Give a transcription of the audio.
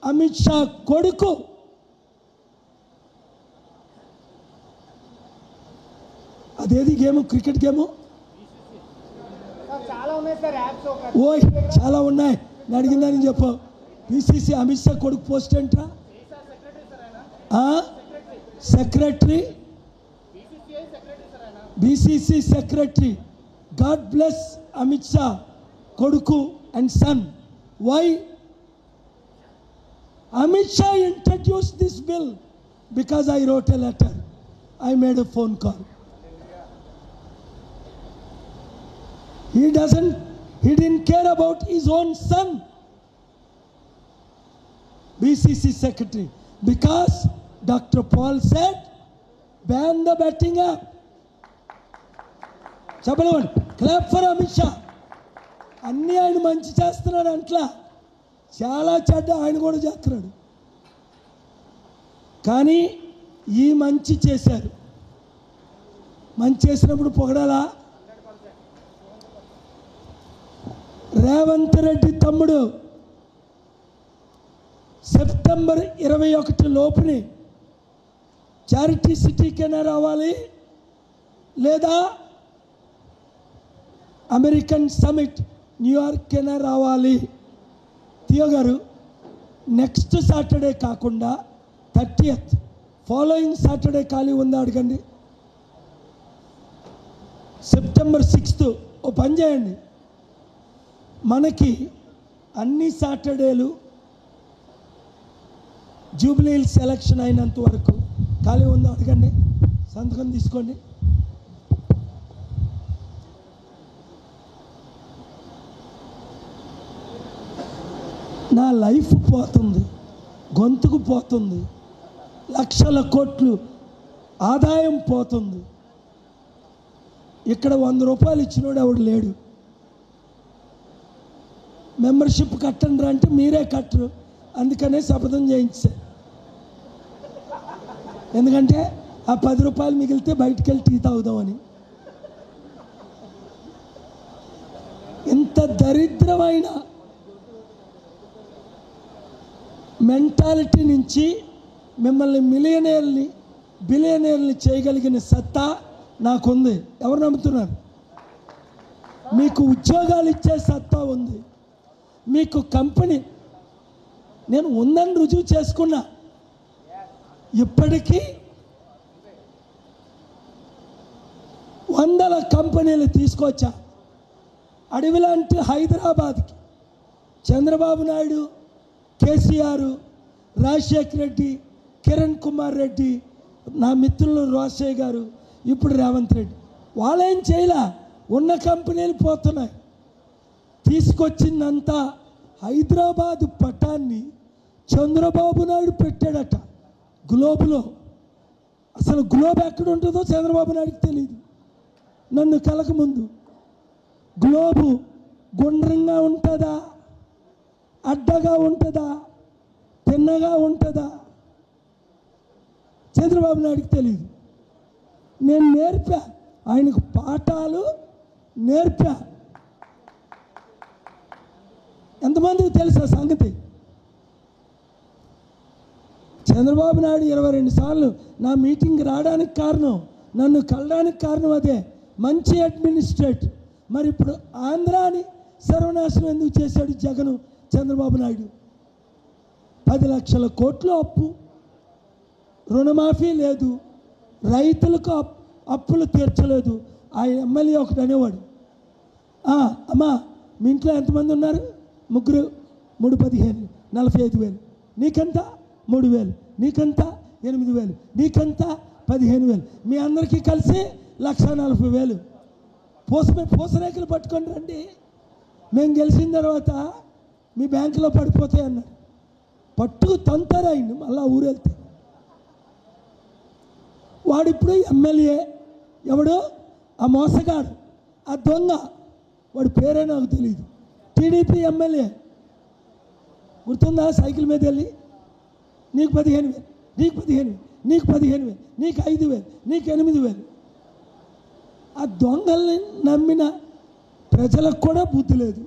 అమిత్ షా కొడుకు అదేది game, cricket game ఓయ్ చాలా ఉన్నాయి. నేను అడిగిందని చెప్పు. పిసిసి అమిత్ షా కొడుకు పోస్ట్ ఏంట్రా? Secretary, BCC secretary. God bless Amit Shah కొడుకు and son. Why Amit Shah introduced this bill? Because I wrote a letter. I made a phone call. He didn't care about his own son, BCC secretary. Because Dr. Paul said, ban the betting app. Chabalwan, clap for Amit Shah. Anni ayana manchi chestunnadu antla. చాలా చెడ్డ ఆయన కూడా చేస్తున్నాడు. కానీ ఈ మంచి చేశారు. మంచి చేసినప్పుడు పొగడాలా? రేవంత్ రెడ్డి తమ్ముడు సెప్టెంబర్ 21 లోపుని చారిటీ సిటీకైనా రావాలి, లేదా అమెరికన్ సమిట్ న్యూయార్క్కైనా రావాలి. థియో గారు నెక్స్ట్ సాటర్డే కాకుండా 30th ఫాలోయింగ్ సాటర్డే ఖాళీ ఉందా అడగండి. సెప్టెంబర్ 6th ఓ పని చేయండి, మనకి అన్ని సాటర్డేలు జూబ్లీ హిల్స్ ఎలక్షన్ అయినంత వరకు ఖాళీ ఉందా అడగండి. సంతకం తీసుకోండి. నా లైఫ్ పోతుంది, గొంతుకు పోతుంది, లక్షల కోట్లు ఆదాయం పోతుంది. ఇక్కడ 100 రూపాయలు ఇచ్చినోడు ఎవడు లేడు. మెంబర్షిప్ కట్టండి అంటే మీరే కట్టరు, అందుకనే శపథం చేయించారు. ఎందుకంటే ఆ 10 రూపాయలు మిగిలితే బయటికి వెళ్ళి టీ తాగుదామని. ఇంత దరిద్రమైన మెంటాలిటీ నుంచి మిమ్మల్ని మిలియనేర్ని బిలియనేర్ని చేయగలిగిన సత్తా నాకుంది. ఎవరు నమ్ముతున్నారు? మీకు ఉద్యోగాలు ఇచ్చే సత్తా ఉంది, మీకు కంపెనీ నేను ఉందని రుజువు చేసుకున్నా. ఇప్పటికీ 100 కంపెనీలు తీసుకొచ్చా. అడవిలాంటి హైదరాబాద్కి చంద్రబాబు నాయుడు, కేసీఆర్, రాజశేఖర్ రెడ్డి, కిరణ్ కుమార్ రెడ్డి, నా మిత్రులు రోషయ్య గారు, ఇప్పుడు రేవంత్ రెడ్డి, వాళ్ళేం చేయలే. ఉన్న కంపెనీలు పోతున్నాయి. తీసుకొచ్చిందంతా హైదరాబాదు పటాన్ని చంద్రబాబు నాయుడు పెట్టాడట గ్లోబ్లో. అసలు గ్లోబ్ ఎక్కడ ఉంటుందో చంద్రబాబు నాయుడుకి తెలియదు. నన్ను కలకముందు గ్లోబు గుండ్రంగా ఉంటుందా, అడ్డగా ఉంటుందా, తిన్నగా ఉంటుందా చంద్రబాబు నాయుడికి తెలియదు. నేను నేర్పా, ఆయనకు పాఠాలు నేర్పా. ఎంతమందికి తెలుసా సంగతి? చంద్రబాబు నాయుడు 22 సార్లు నా మీటింగ్ రావడానికి కారణం, నన్ను కలడానికి కారణం అదే. మంచి అడ్మినిస్ట్రేట్. మరి ఇప్పుడు ఆంధ్రాని సర్వనాశనం ఎందుకు చేశాడు జగను చంద్రబాబు నాయుడు? 10 లక్షల కోట్లు అప్పు, రుణమాఫీ లేదు, రైతులకు అప్పులు తీర్చలేదు. ఆ ఎమ్మెల్యే ఒకటి అనేవాడు, అమ్మా మీ ఇంట్లో ఎంతమంది ఉన్నారు? 3, 3 15, 45,000. నీకంతా 3,000, నీకంతా 8,000, నీకంతా 15,000. మీ అందరికీ కలిసి 1,40,000. పూసరేఖలు పట్టుకొని రండి, మేము గెలిచిన తర్వాత మీ బ్యాంకులో పడిపోతాయి అన్నాడు. పట్టుకు తంతారు ఆయన్ని. మళ్ళా ఊరెళ్తే వాడిప్పుడు ఎమ్మెల్యే. ఎవడు? ఆ మోసగాడు, ఆ దొంగ, వాడి పేరే నాకు తెలియదు. టీడీపీ ఎమ్మెల్యే గుర్తుందా? సైకిల్ మీద వెళ్ళి నీకు 15,000, నీకు 15,000, నీకు 15,000, నీకు 5,000, నీకు 8,000. ఆ దొంగల్ని నమ్మిన ప్రజలకు కూడా బుద్ధి లేదు.